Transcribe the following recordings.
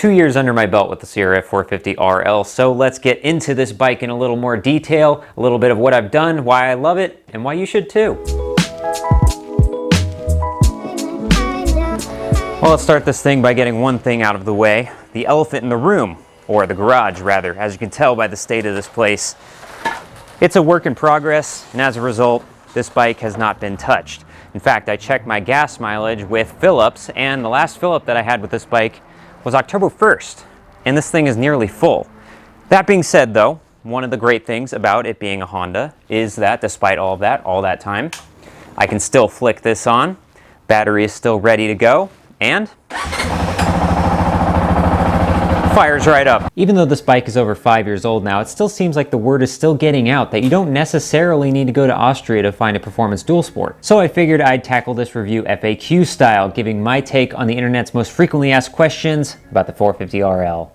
2 years under my belt with the CRF450RL, so let's get into this bike in a little more detail, a little bit of what I've done, why I love it, and why you should too. Well, let's start this thing by getting one thing out of the way. The elephant in the room, or the garage rather, as you can tell by the state of this place. It's a work in progress, and as a result, this bike has not been touched. In fact, I checked my gas mileage with fill-ups, and the last fill-up that I had with this bike was October 1st, and this thing is nearly full. That being said though, one of the great things about it being a Honda is that despite all that time, I can still flick this on, battery is still ready to go, and fires right up. Even though this bike is over 5 years old now, it still seems like the word is still getting out that you don't necessarily need to go to Austria to find a performance dual sport. So I figured I'd tackle this review FAQ style, giving my take on the internet's most frequently asked questions about the 450RL.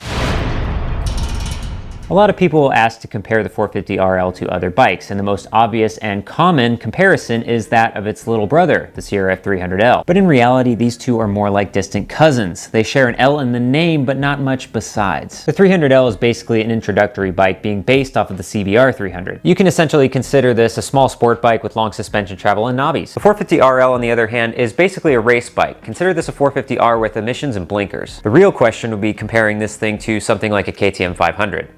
A lot of people will ask to compare the 450RL to other bikes, and the most obvious and common comparison is that of its little brother, the CRF450L. But in reality, these two are more like distant cousins. They share an L in the name, but not much besides. The 300L is basically an introductory bike being based off of the CBR 300. You can essentially consider this a small sport bike with long suspension travel and knobbies. The 450RL, on the other hand, is basically a race bike. Consider this a 450R with emissions and blinkers. The real question would be comparing this thing to something like a KTM 500.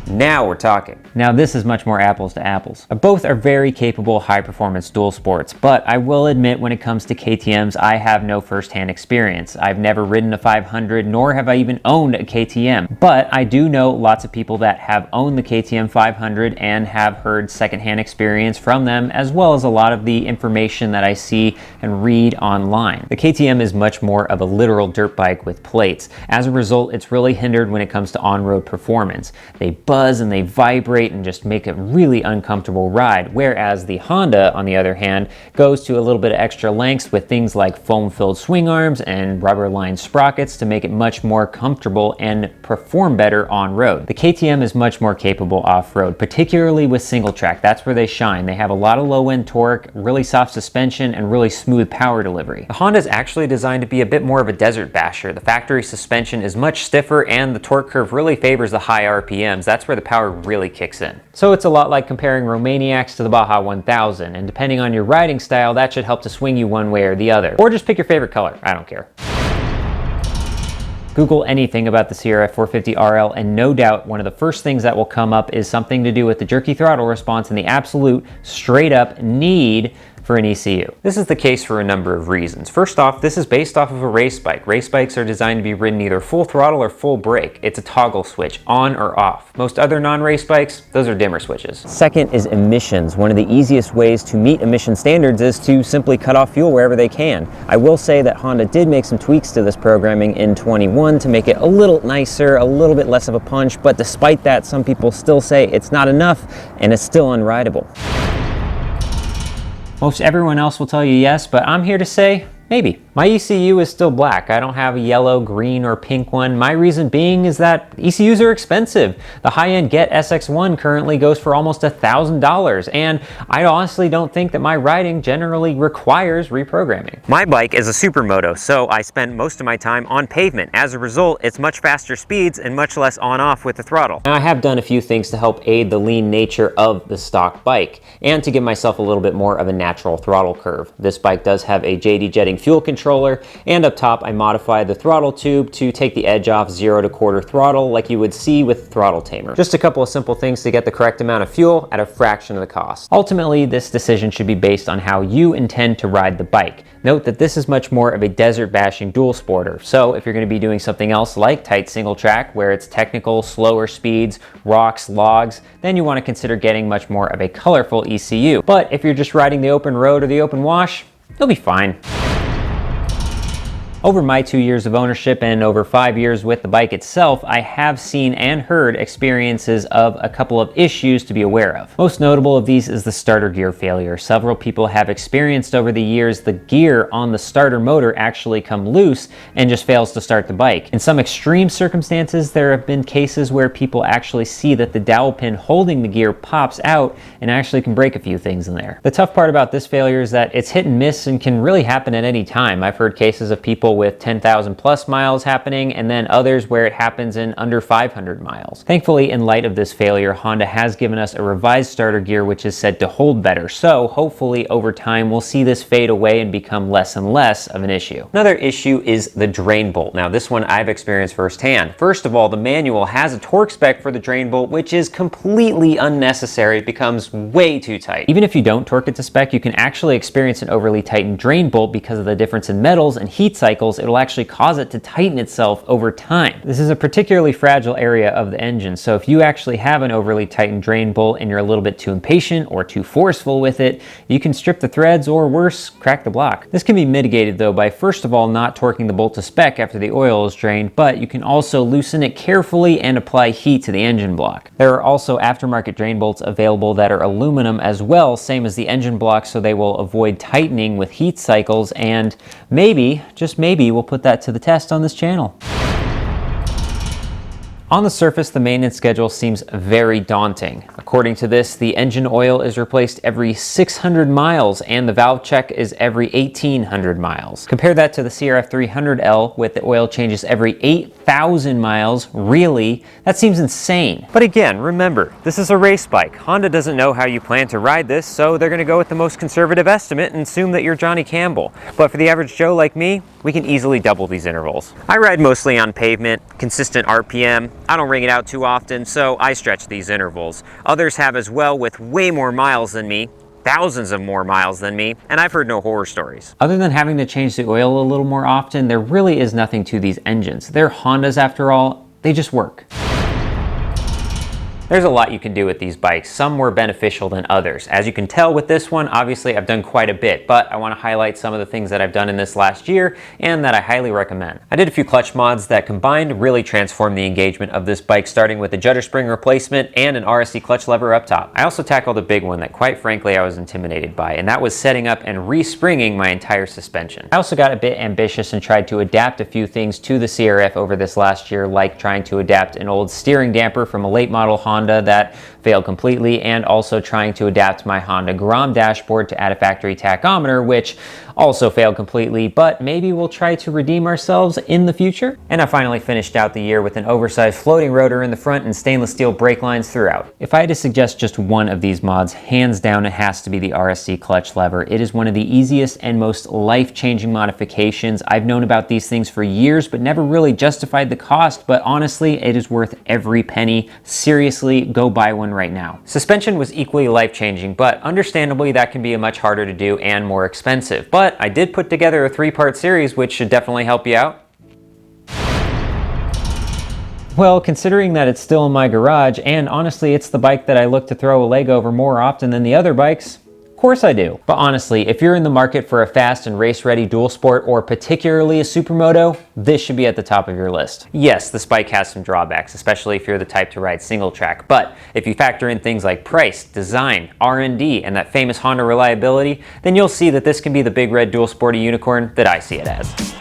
Now we're talking. Now this is much more apples to apples. Both are very capable high-performance dual sports, but I will admit when it comes to KTMs, I have no first-hand experience. I've never ridden a 500, nor have I even owned a KTM. But I do know lots of people that have owned the KTM 500 and have heard second-hand experience from them, as well as a lot of the information that I see and read online. The KTM is much more of a literal dirt bike with plates. As a result, it's really hindered when it comes to on-road performance. They buzz and they vibrate and just make a really uncomfortable ride, whereas the Honda, on the other hand, goes to a little bit of extra lengths with things like foam-filled swing arms and rubber-lined sprockets to make it much more comfortable and perform better on-road. The KTM is much more capable off-road, particularly with single track. That's where they shine. They have a lot of low-end torque, really soft suspension, and really smooth power delivery. The Honda is actually designed to be a bit more of a desert basher. The factory suspension is much stiffer and the torque curve really favors the high RPMs. That's where the power really kicks in. So it's a lot like comparing Romaniacs to the Baja 1000, and depending on your riding style, that should help to swing you one way or the other. Or just pick your favorite color, I don't care. Google anything about the CRF450RL and no doubt one of the first things that will come up is something to do with the jerky throttle response and the absolute straight up need for an ECU. This is the case for a number of reasons. First off, this is based off of a race bike. Race bikes are designed to be ridden either full throttle or full brake. It's a toggle switch, on or off. Most other non-race bikes, those are dimmer switches. Second is emissions. One of the easiest ways to meet emission standards is to simply cut off fuel wherever they can. I will say that Honda did make some tweaks to this programming in 21 to make it a little nicer, a little bit less of a punch, but despite that, some people still say it's not enough and it's still unrideable. Most everyone else will tell you yes, but I'm here to say maybe. My ECU is still black. I don't have a yellow, green, or pink one. My reason being is that ECUs are expensive. The high-end Get SX1 currently goes for almost $1,000, and I honestly don't think that my riding generally requires reprogramming. My bike is a supermoto, so I spend most of my time on pavement. As a result, it's much faster speeds and much less on-off with the throttle. Now, I have done a few things to help aid the lean nature of the stock bike, and to give myself a little bit more of a natural throttle curve. This bike does have a JD Jetting fuel controller, and up top I modified the throttle tube to take the edge off 0 to quarter throttle like you would see with throttle tamer. Just a couple of simple things to get the correct amount of fuel at a fraction of the cost. Ultimately, this decision should be based on how you intend to ride the bike. Note that this is much more of a desert bashing dual sporter, so if you're going to be doing something else like tight single track where it's technical, slower speeds, rocks, logs, then you want to consider getting much more of a colorful ECU. But if you're just riding the open road or the open wash, you'll be fine. Over my 2 years of ownership and over 5 years with the bike itself, I have seen and heard experiences of a couple of issues to be aware of. Most notable of these is the starter gear failure. Several people have experienced over the years the gear on the starter motor actually come loose and just fails to start the bike. In some extreme circumstances, there have been cases where people actually see that the dowel pin holding the gear pops out and actually can break a few things in there. The tough part about this failure is that it's hit and miss and can really happen at any time. I've heard cases of people people with 10,000 plus miles happening, and then others where it happens in under 500 miles. Thankfully, in light of this failure, Honda has given us a revised starter gear which is said to hold better, so hopefully over time we'll see this fade away and become less and less of an issue. Another issue is the drain bolt. Now this one I've experienced firsthand. First of all, the manual has a torque spec for the drain bolt which is completely unnecessary. It becomes way too tight. Even if you don't torque it to spec, you can actually experience an overly tightened drain bolt because of the difference in metals and heat cycles. It'll actually cause it to tighten itself over time. This is a particularly fragile area of the engine, so if you actually have an overly tightened drain bolt and you're a little bit too impatient or too forceful with it, you can strip the threads or worse, crack the block. This can be mitigated though by first of all not torquing the bolt to spec after the oil is drained, but you can also loosen it carefully and apply heat to the engine block. There are also aftermarket drain bolts available that are aluminum as well, same as the engine block, so they will avoid tightening with heat cycles, and maybe, just maybe, we'll put that to the test on this channel. On the surface, the maintenance schedule seems very daunting. According to this, the engine oil is replaced every 600 miles and the valve check is every 1,800 miles. Compare that to the CRF450L with the oil changes every 8,000 miles. Really? That seems insane. But again, remember, this is a race bike. Honda doesn't know how you plan to ride this, so they're gonna go with the most conservative estimate and assume that you're Johnny Campbell. But for the average Joe like me, we can easily double these intervals. I ride mostly on pavement, consistent RPM. I don't ring it out too often, so I stretch these intervals. Others have as well with way more miles than me, thousands of more miles than me, and I've heard no horror stories. Other than having to change the oil a little more often, there really is nothing to these engines. They're Hondas after all, they just work. There's a lot you can do with these bikes, some more beneficial than others. As you can tell with this one, obviously I've done quite a bit, but I want to highlight some of the things that I've done in this last year and that I highly recommend. I did a few clutch mods that combined really transformed the engagement of this bike, starting with a judder spring replacement and an RSC clutch lever up top. I also tackled a big one that quite frankly I was intimidated by, and that was setting up and respringing my entire suspension. I also got a bit ambitious and tried to adapt a few things to the CRF over this last year, like trying to adapt an old steering damper from a late model Honda that failed completely, and also trying to adapt my Honda Grom dashboard to add a factory tachometer, which also failed completely, but maybe we'll try to redeem ourselves in the future. And I finally finished out the year with an oversized floating rotor in the front and stainless steel brake lines throughout. If I had to suggest just one of these mods, hands down it has to be the RSC clutch lever. It is one of the easiest and most life-changing modifications. I've known about these things for years, but never really justified the cost, but honestly, it is worth every penny. Seriously, go buy one right now. Suspension was equally life-changing, but understandably that can be much harder to do and more expensive. But I did put together a 3-part series which should definitely help you out. Well, considering that it's still in my garage, and honestly it's the bike that I look to throw a leg over more often than the other bikes, of course I do. But honestly, if you're in the market for a fast and race-ready dual sport, or particularly a supermoto, this should be at the top of your list. Yes, this bike has some drawbacks, especially if you're the type to ride single track, but if you factor in things like price, design, R&D, and that famous Honda reliability, then you'll see that this can be the big red dual sporty unicorn that I see it as.